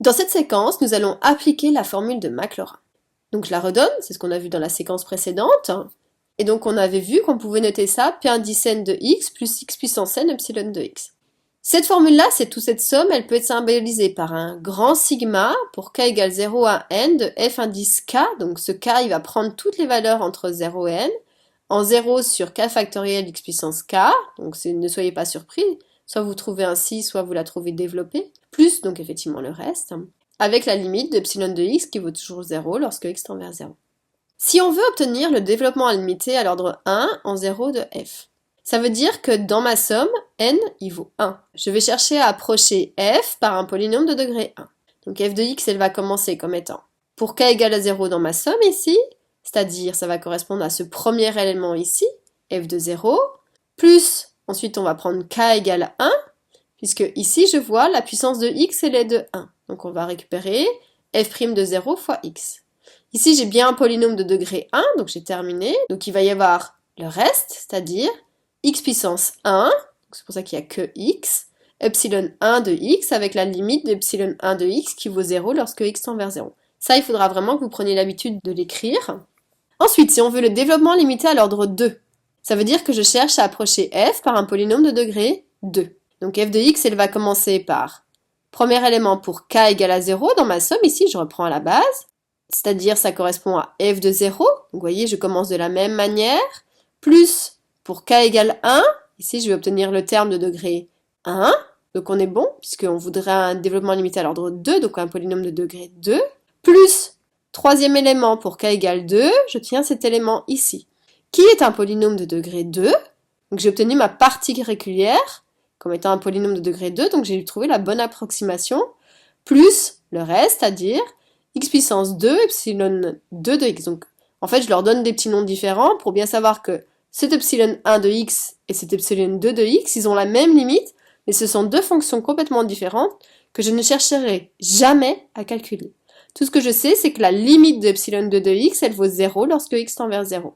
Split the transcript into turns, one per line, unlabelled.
Dans cette séquence, nous allons appliquer la formule de Maclaurin. Donc je la redonne, c'est ce qu'on a vu dans la séquence précédente. Et donc on avait vu qu'on pouvait noter ça P indice n de x plus x puissance n epsilon de x. Cette formule-là, c'est toute cette somme, elle peut être symbolisée par un grand sigma pour k égale 0 à n de f indice k. Donc ce k, il va prendre toutes les valeurs entre 0 et n, en 0 sur k factoriel x puissance k, donc ne soyez pas surpris, soit vous trouvez ainsi, soit vous la trouvez développée, plus donc effectivement le reste, avec la limite de epsilon de x qui vaut toujours 0 lorsque x tend vers 0. Si on veut obtenir le développement à limité à l'ordre 1 en 0 de f, ça veut dire que dans ma somme, n, il vaut 1. Je vais chercher à approcher f par un polynôme de degré 1. Donc f de x, elle va commencer comme étant pour k égale à 0 dans ma somme ici, c'est-à-dire ça va correspondre à ce premier élément ici, f de 0, plus, ensuite on va prendre k égale 1, puisque ici je vois la puissance de x, elle est de 1. Donc on va récupérer f' de 0 fois x. Ici j'ai bien un polynôme de degré 1, donc j'ai terminé. Donc il va y avoir le reste, c'est-à-dire x puissance 1, c'est pour ça qu'il n'y a que x, epsilon 1 de x avec la limite d'epsilon 1 de x qui vaut 0 lorsque x tend vers 0. Ça, il faudra vraiment que vous preniez l'habitude de l'écrire. Ensuite, si on veut le développement limité à l'ordre 2, ça veut dire que je cherche à approcher f par un polynôme de degré 2. Donc f de x, elle va commencer par premier élément pour k égale à 0 dans ma somme, ici je reprends à la base, c'est-à-dire ça correspond à f de 0, donc vous voyez je commence de la même manière, plus pour k égale 1, ici je vais obtenir le terme de degré 1, donc on est bon, puisqu'on voudrait un développement limité à l'ordre 2, donc un polynôme de degré 2, plus troisième élément pour k égale 2, je tiens cet élément ici, qui est un polynôme de degré 2, donc j'ai obtenu ma partie régulière, comme étant un polynôme de degré 2, donc j'ai trouvé la bonne approximation, plus le reste, c'est-à-dire x puissance 2, epsilon 2 de x. Donc en fait, je leur donne des petits noms différents pour bien savoir que cet epsilon 1 de x et cet epsilon 2 de x, ils ont la même limite, mais ce sont deux fonctions complètement différentes que je ne chercherai jamais à calculer. Tout ce que je sais, c'est que la limite de epsilon 2 de x, elle vaut 0 lorsque x tend vers 0.